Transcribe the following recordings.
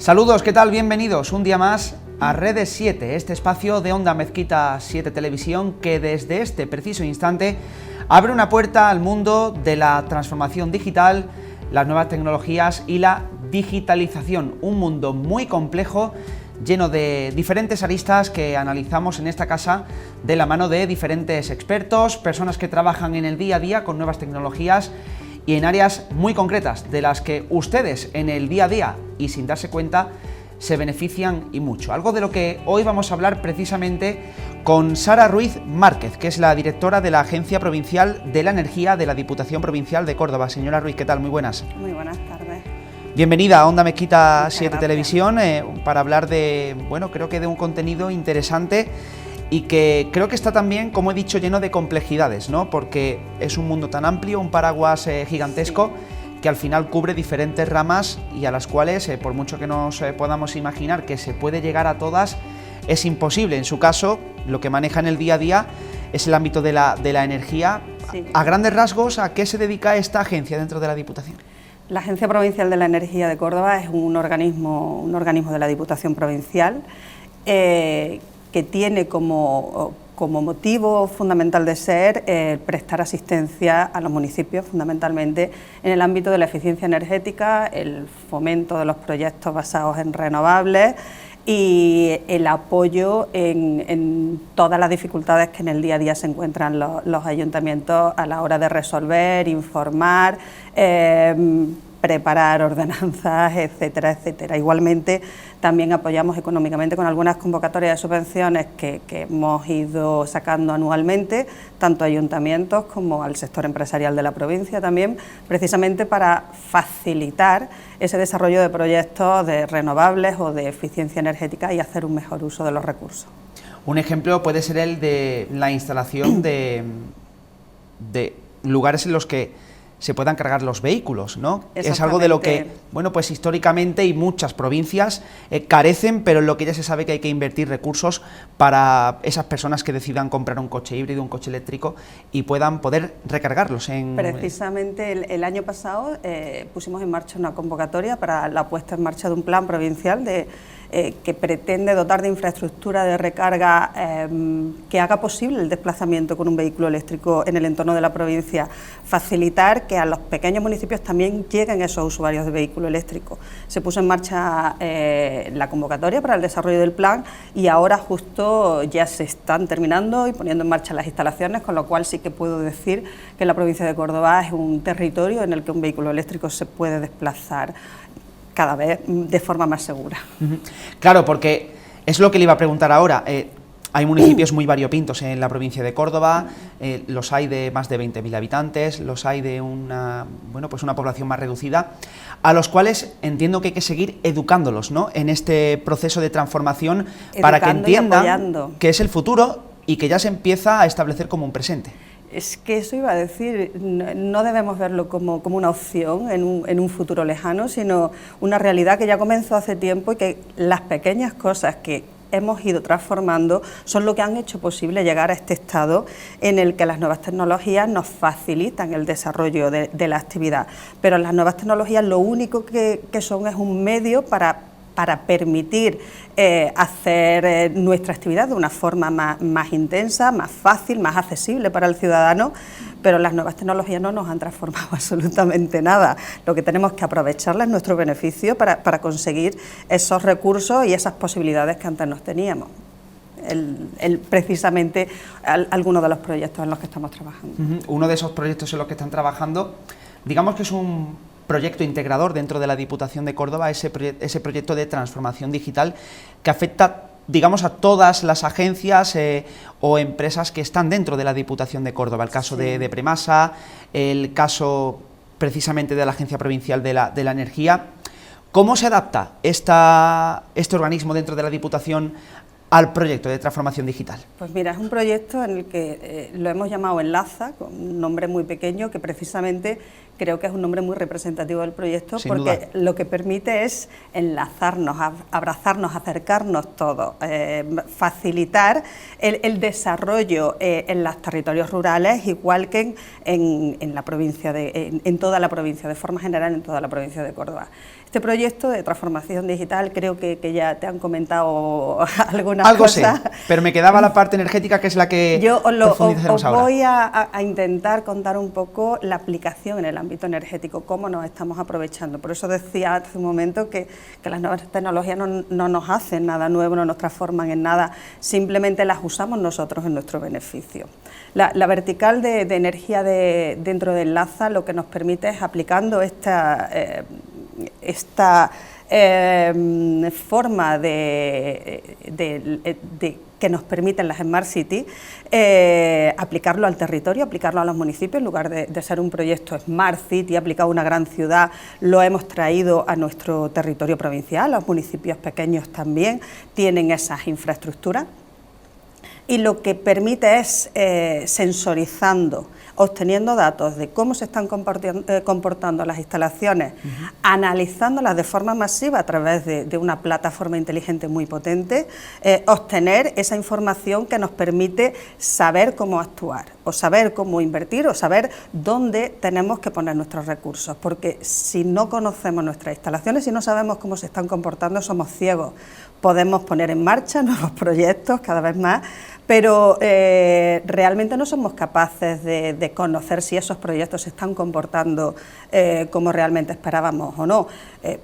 Saludos, ¿qué tal? Bienvenidos un día más a Redes 7, este espacio de Onda Mezquita 7 Televisión que desde este preciso instante abre una puerta al mundo de la transformación digital, las nuevas tecnologías y la digitalización, un mundo muy complejo, lleno de diferentes aristas que analizamos en esta casa de la mano de diferentes expertos, personas que trabajan en el día a día con nuevas tecnologías y en áreas muy concretas de las que ustedes en el día a día y sin darse cuenta se benefician y mucho. Algo de lo que hoy vamos a hablar precisamente con Sara Ruiz Márquez, que es la directora de la Agencia Provincial de la Energía de la Diputación Provincial de Córdoba. Señora Ruiz, ¿qué tal? Muy buenas. Muy buenas tardes. Bienvenida a Onda Mezquita 7 gracias. Televisión para hablar de, bueno, creo que de un contenido interesante y que creo que está también, como he dicho, lleno de complejidades, ¿no? Porque es un mundo tan amplio, un paraguas gigantesco, sí, que al final cubre diferentes ramas y a las cuales, por mucho que nos podamos imaginar que se puede llegar a todas, es imposible. En su caso, lo que maneja en el día a día es el ámbito de la energía. Sí. A grandes rasgos, ¿a qué se dedica esta agencia dentro de la Diputación? La Agencia Provincial de la Energía de Córdoba es un organismo de la Diputación Provincial que tiene como motivo fundamental de ser prestar asistencia a los municipios, fundamentalmente en el ámbito de la eficiencia energética, el fomento de los proyectos basados en renovables y el apoyo en todas las dificultades que en el día a día se encuentran los ayuntamientos a la hora de resolver, informar, preparar ordenanzas, etcétera, etcétera. Igualmente, también apoyamos económicamente con algunas convocatorias de subvenciones que hemos ido sacando anualmente, tanto a ayuntamientos como al sector empresarial de la provincia también, precisamente para facilitar ese desarrollo de proyectos de renovables o de eficiencia energética y hacer un mejor uso de los recursos. Un ejemplo puede ser el de la instalación de lugares en los que se puedan cargar los vehículos, ¿no? Es algo de lo que, bueno, pues históricamente y muchas provincias carecen, pero en lo que ya se sabe que hay que invertir recursos para esas personas que decidan comprar un coche híbrido, un coche eléctrico y puedan poder recargarlos. Precisamente el año pasado pusimos en marcha una convocatoria para la puesta en marcha de un plan provincial que pretende dotar de infraestructura de recarga que haga posible el desplazamiento con un vehículo eléctrico en el entorno de la provincia, facilitar que a los pequeños municipios también lleguen esos usuarios de vehículo eléctrico. Se puso en marcha la convocatoria para el desarrollo del plan y ahora justo ya se están terminando y poniendo en marcha las instalaciones, con lo cual sí que puedo decir que la provincia de Córdoba es un territorio en el que un vehículo eléctrico se puede desplazar cada vez de forma más segura. Claro, porque es lo que le iba a preguntar ahora. Hay municipios muy variopintos en la provincia de Córdoba, los hay de más de 20.000 habitantes, los hay de una población más reducida, a los cuales entiendo que hay que seguir educándolos, ¿no?, en este proceso de transformación para que entiendan que es el futuro y que ya se empieza a establecer como un presente. Es que eso iba a decir, no debemos verlo como una opción en un futuro lejano, sino una realidad que ya comenzó hace tiempo y que las pequeñas cosas que hemos ido transformando son lo que han hecho posible llegar a este estado en el que las nuevas tecnologías nos facilitan el desarrollo de la actividad. Pero las nuevas tecnologías lo único que son es un medio para permitir hacer nuestra actividad de una forma más intensa, más fácil, más accesible para el ciudadano, pero las nuevas tecnologías no nos han transformado absolutamente nada. Lo que tenemos que aprovecharlas es nuestro beneficio para conseguir esos recursos y esas posibilidades que antes no teníamos. Precisamente algunos de los proyectos en los que estamos trabajando. Uno de esos proyectos en los que están trabajando, digamos que es un proyecto integrador dentro de la Diputación de Córdoba, ese proyecto de transformación digital que afecta, digamos, a todas las agencias o empresas que están dentro de la Diputación de Córdoba. El caso de Premasa, el caso precisamente de la Agencia Provincial de la Energía. ¿Cómo se adapta este organismo dentro de la Diputación al proyecto de transformación digital? Pues mira, es un proyecto en el que lo hemos llamado Enlaza, con un nombre muy pequeño que precisamente creo que es un nombre muy representativo del proyecto, sin porque duda, lo que permite es enlazarnos, abrazarnos, acercarnos todos, facilitar el desarrollo en los territorios rurales, igual que en la provincia en toda la provincia, de forma general en toda la provincia de Córdoba. Este proyecto de transformación digital, creo que ya te han comentado algunas cosas. Sé, pero me quedaba la parte energética, que es la que yo profundizaremos ahora. Voy a intentar contar un poco la aplicación en el ámbito energético, cómo nos estamos aprovechando. Por eso decía hace un momento que las nuevas tecnologías no nos hacen nada nuevo, no nos transforman en nada, simplemente las usamos nosotros en nuestro beneficio. La vertical de energía dentro de Enlaza lo que nos permite es, aplicando esta forma que nos permiten las Smart City, aplicarlo al territorio, aplicarlo a los municipios. En lugar de ser un proyecto Smart City aplicado a una gran ciudad, lo hemos traído a nuestro territorio provincial. Los municipios pequeños también tienen esas infraestructuras, y lo que permite es, sensorizando, obteniendo datos de cómo se están comportando las instalaciones, analizándolas de forma masiva a través de una plataforma inteligente muy potente, obtener esa información que nos permite saber cómo actuar, o saber cómo invertir, o saber dónde tenemos que poner nuestros recursos, porque si no conocemos nuestras instalaciones, si no sabemos cómo se están comportando, somos ciegos. Podemos poner en marcha nuevos proyectos cada vez más, pero realmente no somos capaces de conocer si esos proyectos se están comportando como realmente esperábamos o no.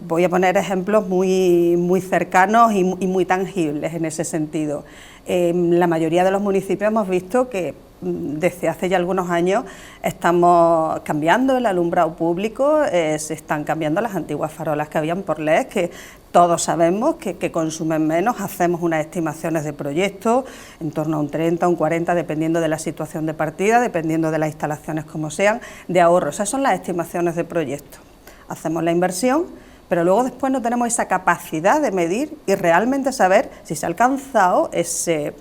Voy a poner ejemplos muy cercanos y muy tangibles en ese sentido. La mayoría de los municipios hemos visto que desde hace ya algunos años estamos cambiando el alumbrado público, se están cambiando las antiguas farolas que habían por LED, que todos sabemos que consumen menos. Hacemos unas estimaciones de proyectos en torno a un 30, un 40, dependiendo de la situación de partida, dependiendo de las instalaciones como sean, de ahorro. Esas son las estimaciones de proyectos. Hacemos la inversión, pero luego después no tenemos esa capacidad de medir y realmente saber si se ha alcanzado ese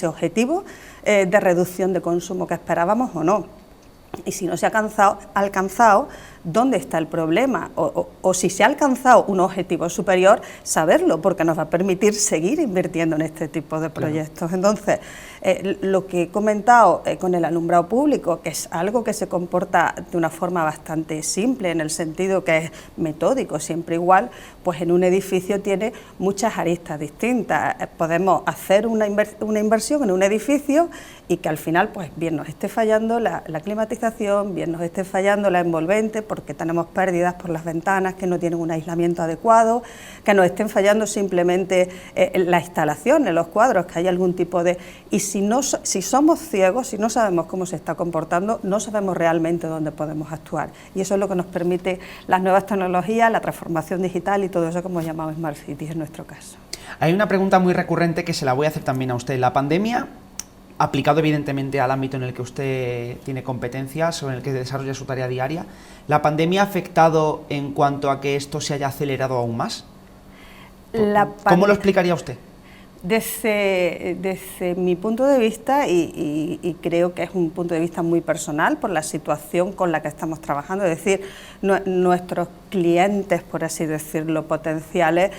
objetivo de reducción de consumo que esperábamos o no. Y si no se ha alcanzado, ¿dónde está el problema? O si se ha alcanzado un objetivo superior, saberlo, porque nos va a permitir seguir invirtiendo en este tipo de proyectos. Claro. Entonces, lo que he comentado con el alumbrado público, que es algo que se comporta de una forma bastante simple, en el sentido que es metódico, siempre igual, pues en un edificio tiene muchas aristas distintas. Podemos hacer una inversión en un edificio y que al final, pues bien nos esté fallando la climatización, bien nos esté fallando la envolvente, porque tenemos pérdidas por las ventanas que no tienen un aislamiento adecuado, que nos estén fallando simplemente la instalación, en los cuadros, que hay algún tipo de... Y si somos ciegos, si no sabemos cómo se está comportando, no sabemos realmente dónde podemos actuar. Y eso es lo que nos permite las nuevas tecnologías, la transformación digital y todo eso que hemos llamado Smart Cities en nuestro caso. Hay una pregunta muy recurrente que se la voy a hacer también a usted. La pandemia, aplicado evidentemente al ámbito en el que usted tiene competencias o en el que desarrolla su tarea diaria, ¿la pandemia ha afectado en cuanto a que esto se haya acelerado aún más? ¿Cómo lo explicaría usted? Desde mi punto de vista, y creo que es un punto de vista muy personal por la situación con la que estamos trabajando, es decir, nuestros clientes, por así decirlo, potenciales,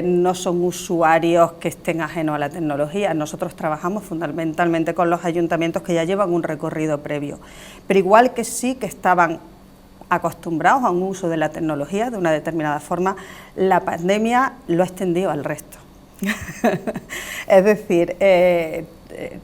no son usuarios que estén ajenos a la tecnología. Nosotros trabajamos fundamentalmente con los ayuntamientos que ya llevan un recorrido previo, pero igual que sí que estaban acostumbrados a un uso de la tecnología de una determinada forma, la pandemia lo ha extendido al resto. Es decir,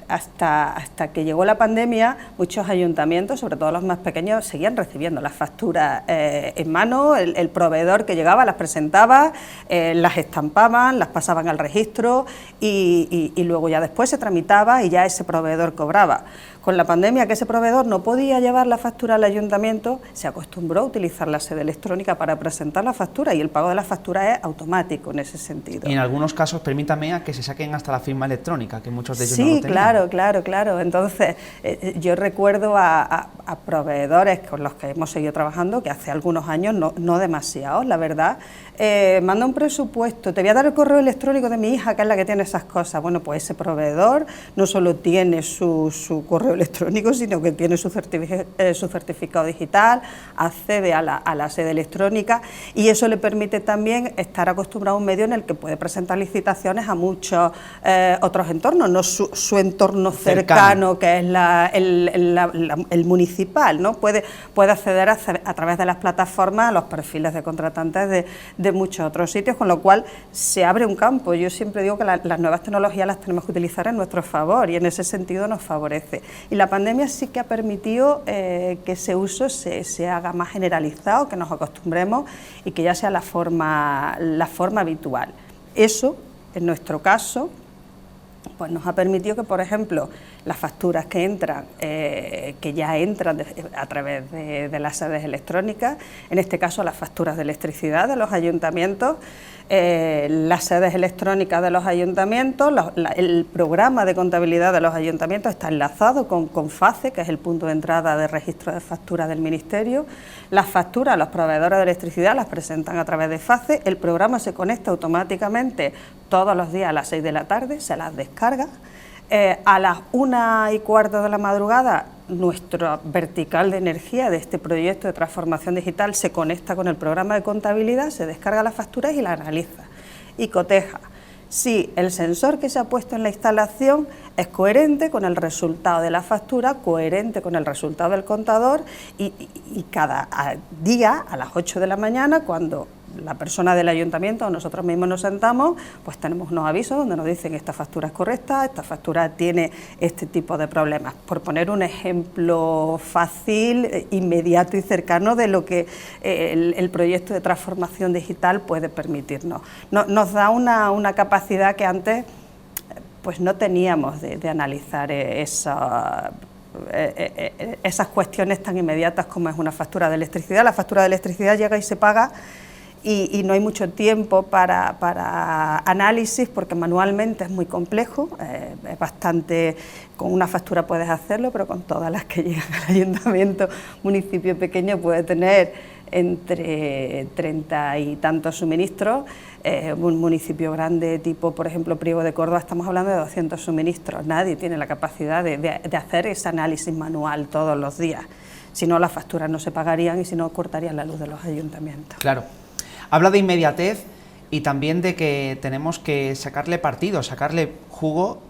hasta que llegó la pandemia, muchos ayuntamientos, sobre todo los más pequeños, seguían recibiendo las facturas en mano. El proveedor que llegaba las presentaba, las estampaban, las pasaban al registro y luego ya después se tramitaba y ya ese proveedor cobraba. Con la pandemia, que ese proveedor no podía llevar la factura al ayuntamiento, se acostumbró a utilizar la sede electrónica para presentar la factura y el pago de la factura es automático en ese sentido. Y en algunos casos, permítame, a que se saquen hasta la firma electrónica, que muchos de ellos no sí, lo tenían. claro. Entonces, yo recuerdo a proveedores con los que hemos seguido trabajando, que hace algunos años, no demasiados, la verdad, manda un presupuesto, te voy a dar el correo electrónico de mi hija, que es la que tiene esas cosas. Bueno, pues ese proveedor no solo tiene su correo electrónico, sino que tiene su certificado digital, accede a la sede electrónica, y eso le permite también estar acostumbrado a un medio en el que puede presentar licitaciones a muchos otros entornos, no su entorno cercano, que es el municipal, ¿no? Puede acceder a través de las plataformas a los perfiles de contratantes de muchos otros sitios, con lo cual se abre un campo. Yo siempre digo que las nuevas tecnologías las tenemos que utilizar en nuestro favor, y en ese sentido nos favorece. Y la pandemia sí que ha permitido que ese uso se haga más generalizado, que nos acostumbremos y que ya sea la forma habitual. Eso, en nuestro caso, pues nos ha permitido que, por ejemplo, las facturas que entran, que ya entran a través de las sedes electrónicas, en este caso las facturas de electricidad de los ayuntamientos, las sedes electrónicas de los ayuntamientos, el programa de contabilidad de los ayuntamientos está enlazado con FACE, que es el punto de entrada de registro de facturas del Ministerio. Las facturas, los proveedores de electricidad las presentan a través de FACE, el programa se conecta automáticamente todos los días a las 6 de la tarde, se las descarga. A las 1:15 de la madrugada, nuestra vertical de energía de este proyecto de transformación digital se conecta con el programa de contabilidad, se descarga las facturas y las analiza y coteja si el sensor que se ha puesto en la instalación es coherente con el resultado de la factura, coherente con el resultado del contador, y cada día a las 8 de la mañana, cuando la persona del ayuntamiento o nosotros mismos nos sentamos, pues tenemos unos avisos donde nos dicen esta factura es correcta, esta factura tiene este tipo de problemas. Por poner un ejemplo fácil, inmediato y cercano de lo que el proyecto de transformación digital puede permitirnos. Nos da una capacidad que antes pues no teníamos de analizar esas cuestiones tan inmediatas como es una factura de electricidad. La factura de electricidad llega y se paga, y no hay mucho tiempo para análisis, porque manualmente es muy complejo, es bastante, con una factura puedes hacerlo, pero con todas las que llegan al ayuntamiento, municipio pequeño puede tener entre 30 y tantos suministros, un municipio grande tipo, por ejemplo, Priego de Córdoba, estamos hablando de 200 suministros, nadie tiene la capacidad de hacer ese análisis manual todos los días, si no las facturas no se pagarían y si no cortarían la luz de los ayuntamientos. Claro. Habla de inmediatez y también de que tenemos que sacarle partido, sacarle jugo,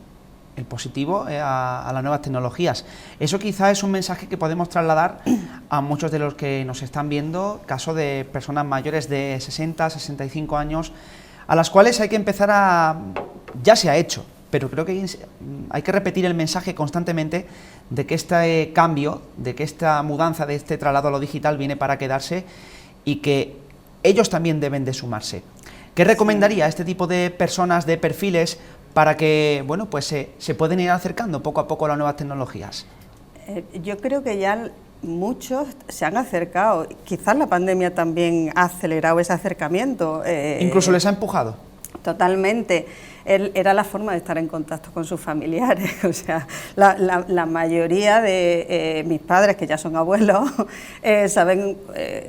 el positivo, a las nuevas tecnologías. Eso quizá es un mensaje que podemos trasladar a muchos de los que nos están viendo, caso de personas mayores de 60, 65 años, a las cuales hay que empezar ya se ha hecho, pero creo que hay que repetir el mensaje constantemente de que este cambio, de que esta mudanza, de este traslado a lo digital viene para quedarse y que ellos también deben de sumarse. ¿Qué recomendaría a este tipo de personas, de perfiles, para que bueno, pues se pueden ir acercando poco a poco a las nuevas tecnologías? Yo creo que ya muchos se han acercado, quizás la pandemia también ha acelerado ese acercamiento. ¿Incluso les ha empujado? Totalmente. Era la forma de estar en contacto con sus familiares, o sea, la mayoría de mis padres, que ya son abuelos, saben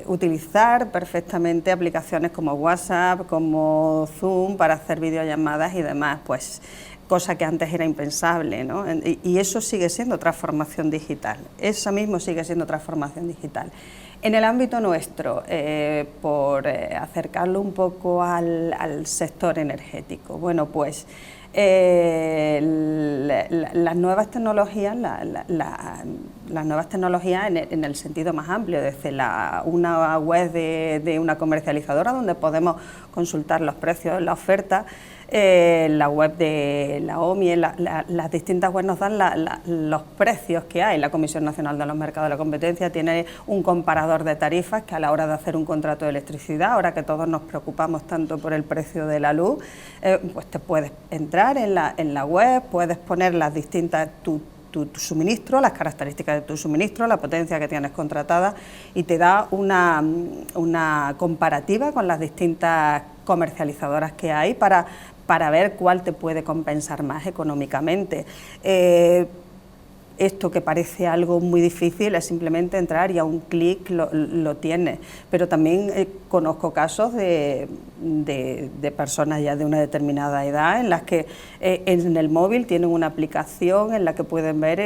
utilizar perfectamente aplicaciones como WhatsApp, como Zoom, para hacer videollamadas y demás, pues cosa que antes era impensable, ¿no? Y eso sigue siendo transformación digital, eso mismo sigue siendo transformación digital. En el ámbito nuestro, por acercarlo un poco al sector energético, bueno, pues las nuevas tecnologías, las nuevas tecnologías en el sentido más amplio, desde una web de una comercializadora donde podemos consultar los precios, la oferta, la web de la OMI, las distintas webs nos dan los precios que hay. La Comisión Nacional de los Mercados de la Competencia tiene un comparador de tarifas que a la hora de hacer un contrato de electricidad, ahora que todos nos preocupamos tanto por el precio de la luz, pues te puedes entrar en la web, puedes poner las distintas, tu suministro, las características de tu suministro, la potencia que tienes contratada, y te da una comparativa con las distintas comercializadoras que hay para ver cuál te puede compensar más económicamente. Esto que parece algo muy difícil es simplemente entrar y a un clic lo tienes, pero también conozco casos de personas ya de una determinada edad en las que en el móvil tienen una aplicación en la que pueden ver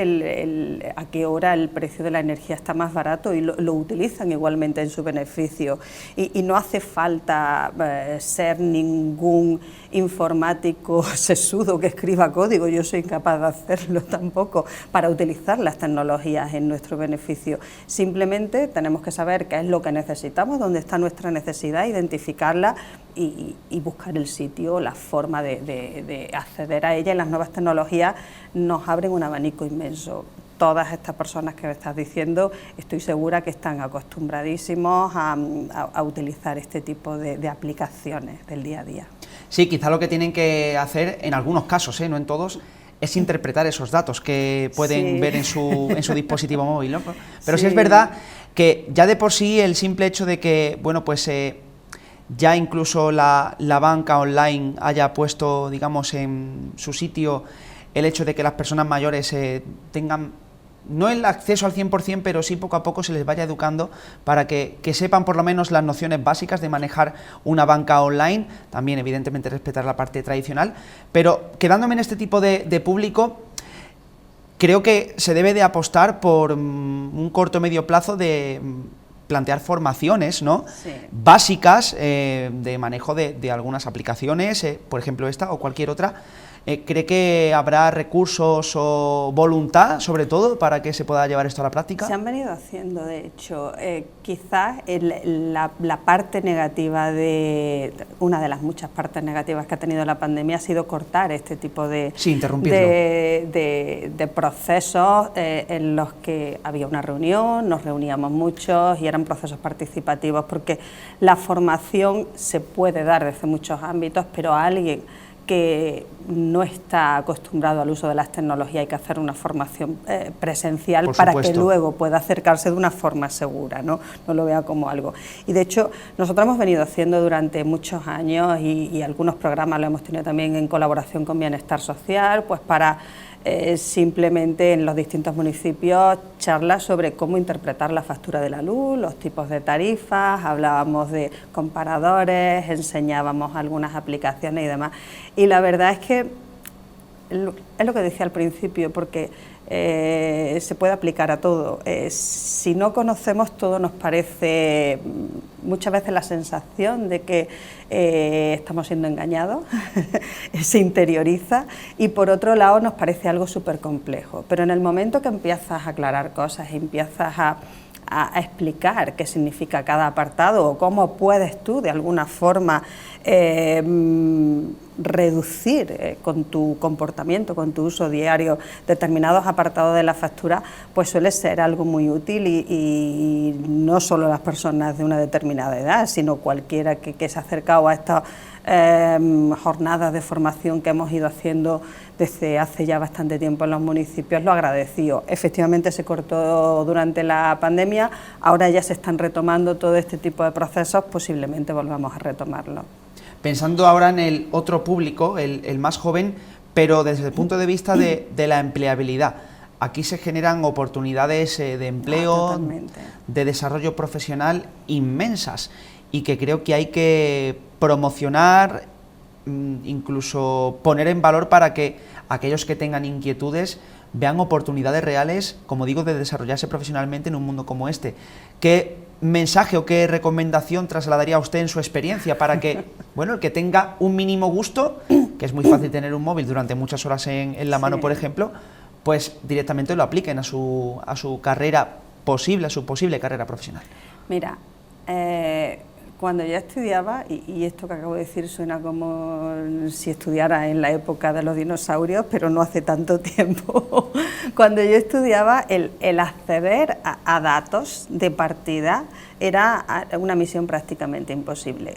a qué hora el precio de la energía está más barato y lo utilizan igualmente en su beneficio, y no hace falta ser ningún informático sesudo que escriba código, yo soy incapaz de hacerlo tampoco, para utilizar las tecnologías en nuestro beneficio. Simplemente tenemos que saber qué es lo que necesitamos, dónde está nuestra necesidad, identificarla y buscar el sitio, la forma de acceder a ella, y las nuevas tecnologías nos abren un abanico inmenso. Todas estas personas que me estás diciendo, estoy segura que están acostumbradísimos a utilizar este tipo de aplicaciones del día a día. Sí, quizá lo que tienen que hacer en algunos casos, no en todos, es interpretar esos datos que pueden ver en su dispositivo móvil, ¿no? Pero sí es verdad que ya de por sí el simple hecho de que, bueno, pues ya incluso la banca online haya puesto, digamos, en su sitio el hecho de que las personas mayores tengan no el acceso al 100%, pero sí poco a poco se les vaya educando para que sepan por lo menos las nociones básicas de manejar una banca online, también evidentemente respetar la parte tradicional, pero quedándome en este tipo de público, creo que se debe de apostar por un corto o medio plazo de plantear formaciones, ¿no? Sí. Básicas de manejo de algunas aplicaciones, por ejemplo esta o cualquier otra. ¿Cree que habrá recursos o voluntad, sobre todo, para que se pueda llevar esto a la práctica? Se han venido haciendo, de hecho. Quizás la parte negativa una de las muchas partes negativas que ha tenido la pandemia ha sido cortar este tipo de procesos en los que había una reunión, nos reuníamos muchos y eran procesos participativos, porque la formación se puede dar desde muchos ámbitos, pero a alguien que no está acostumbrado al uso de las tecnologías hay que hacer una formación presencial para que luego pueda acercarse de una forma segura, no lo vea como algo. Y de hecho nosotros hemos venido haciendo durante muchos años y algunos programas lo hemos tenido también en colaboración con Bienestar Social, pues para simplemente en los distintos municipios charlas sobre cómo interpretar la factura de la luz, los tipos de tarifas, hablábamos de comparadores, enseñábamos algunas aplicaciones y demás. Y la verdad es que es lo que decía al principio, porque se puede aplicar a todo. Si no conocemos, todo nos parece muchas veces la sensación de que estamos siendo engañados, se interioriza, y por otro lado nos parece algo súper complejo. Pero en el momento que empiezas a aclarar cosas y empiezas a explicar qué significa cada apartado o cómo puedes tú de alguna forma reducir con tu comportamiento, con tu uso diario, determinados apartados de la factura, pues suele ser algo muy útil y no solo las personas de una determinada edad, sino cualquiera que se ha acercado a estas jornadas de formación que hemos ido haciendo desde hace ya bastante tiempo en los municipios, lo agradeció. Efectivamente se cortó durante la pandemia, ahora ya se están retomando todo este tipo de procesos, posiblemente volvamos a retomarlo. Pensando ahora en el otro público, el más joven, pero desde el punto de vista de la empleabilidad, aquí se generan oportunidades de empleo, de desarrollo profesional inmensas, y que creo que hay que promocionar, incluso poner en valor para que aquellos que tengan inquietudes vean oportunidades reales, como digo, de desarrollarse profesionalmente en un mundo como este. ¿Qué mensaje o qué recomendación trasladaría a usted en su experiencia para que, bueno, el que tenga un mínimo gusto, que es muy fácil tener un móvil durante muchas horas en la mano, por ejemplo, pues directamente lo apliquen a su carrera posible, a su posible carrera profesional? Mira, cuando yo estudiaba, y esto que acabo de decir suena como si estudiara en la época de los dinosaurios, pero no hace tanto tiempo. Cuando yo estudiaba, el acceder a datos de partida era una misión prácticamente imposible.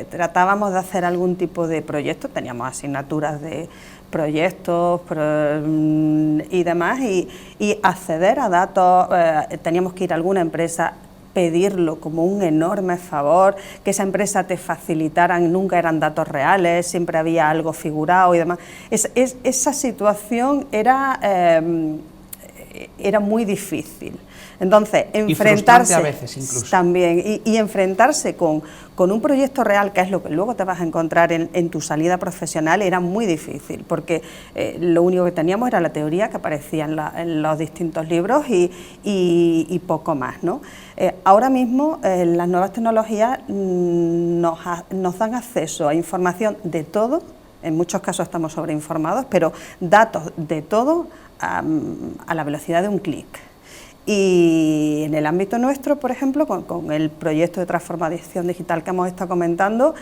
Tratábamos de hacer algún tipo de proyecto, teníamos asignaturas de proyectos y demás, y acceder a datos. Teníamos que ir a alguna empresa, pedirlo como un enorme favor, que esa empresa te facilitaran, nunca eran datos reales, siempre había algo figurado y demás. Esa situación era muy difícil. Entonces, enfrentarse a veces incluso. También, y enfrentarse con un proyecto real, que es lo que luego te vas a encontrar en tu salida profesional, era muy difícil, porque lo único que teníamos era la teoría que aparecía en los distintos libros y poco más, ¿no? Ahora mismo las nuevas tecnologías nos dan acceso a información de todo. En muchos casos estamos sobreinformados, pero datos de todo a la velocidad de un clic. Y en el ámbito nuestro, por ejemplo, con el proyecto de transformación digital que hemos estado comentando,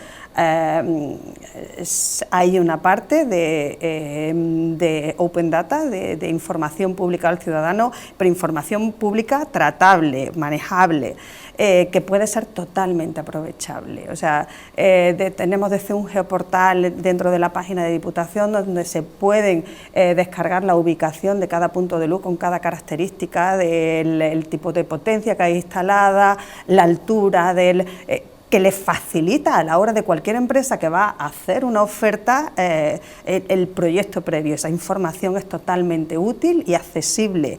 hay una parte de open data, de información pública al ciudadano, pero información pública tratable, manejable, que puede ser totalmente aprovechable. O sea, tenemos desde un geoportal dentro de la página de Diputación donde se pueden descargar la ubicación de cada punto de luz con cada característica del tipo de potencia que hay instalada, la altura que les facilita a la hora de cualquier empresa que va a hacer una oferta el proyecto previo. Esa información es totalmente útil y accesible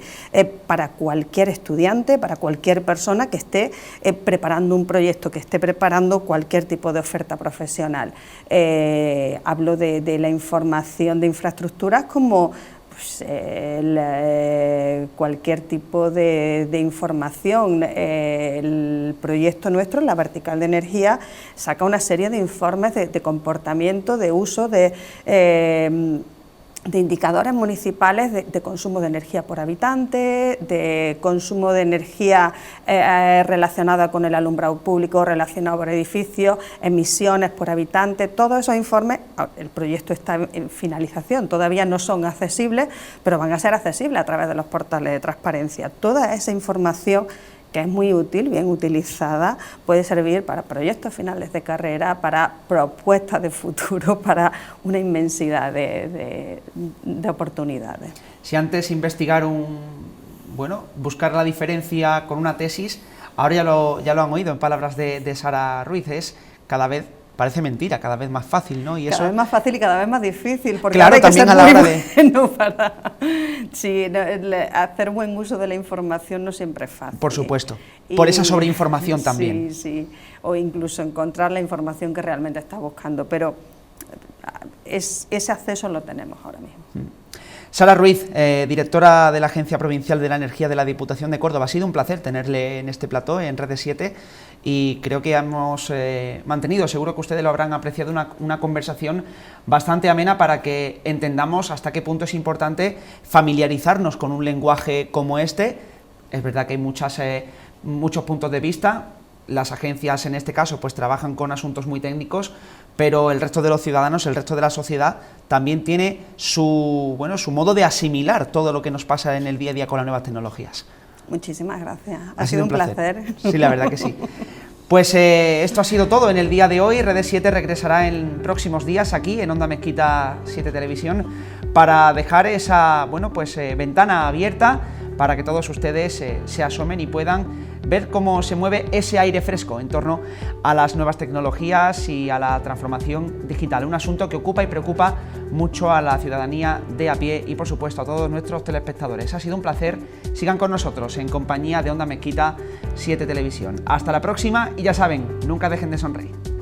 para cualquier estudiante, para cualquier persona que esté preparando un proyecto, que esté preparando cualquier tipo de oferta profesional. Hablo de la información de infraestructuras como cualquier tipo de información. El proyecto nuestro, la vertical de energía, saca una serie de informes de comportamiento, de uso de indicadores municipales de consumo de energía por habitante, de consumo de energía relacionada con el alumbrado público, relacionado por edificios, emisiones por habitante. Todos esos informes, el proyecto está en finalización, todavía no son accesibles, pero van a ser accesibles a través de los portales de transparencia. Toda esa información, que es muy útil, bien utilizada, puede servir para proyectos finales de carrera, para propuestas de futuro, para una inmensidad de oportunidades. Si antes buscar la diferencia con una tesis, ahora ya lo han oído en palabras de Sara Ruiz, es cada vez, parece mentira, cada vez más fácil, ¿no? Y cada vez más fácil y cada vez más difícil, porque claro, hay que también ser a la hora bueno para hacer buen uso de la información no siempre es fácil. Por supuesto, por esa sobreinformación también. Sí, o incluso encontrar la información que realmente estás buscando, pero ese acceso lo tenemos ahora mismo. Sara Ruiz, directora de la Agencia Provincial de la Energía de la Diputación de Córdoba, ha sido un placer tenerle en este plató, en Redes 7, y creo que hemos mantenido, seguro que ustedes lo habrán apreciado, una conversación bastante amena para que entendamos hasta qué punto es importante familiarizarnos con un lenguaje como este. Es verdad que hay muchos puntos de vista. Las agencias en este caso pues trabajan con asuntos muy técnicos, pero el resto de los ciudadanos, el resto de la sociedad también tiene su modo de asimilar todo lo que nos pasa en el día a día con las nuevas tecnologías. Muchísimas gracias, ha sido un placer. Sí, la verdad que sí. Pues esto ha sido todo en el día de hoy. Redes 7 regresará en próximos días aquí en Onda Mezquita 7 Televisión para dejar esa ventana abierta para que todos ustedes se asomen y puedan ver cómo se mueve ese aire fresco en torno a las nuevas tecnologías y a la transformación digital, un asunto que ocupa y preocupa mucho a la ciudadanía de a pie y, por supuesto, a todos nuestros telespectadores. Ha sido un placer, sigan con nosotros en compañía de Onda Mezquita 7 Televisión. Hasta la próxima y ya saben, nunca dejen de sonreír.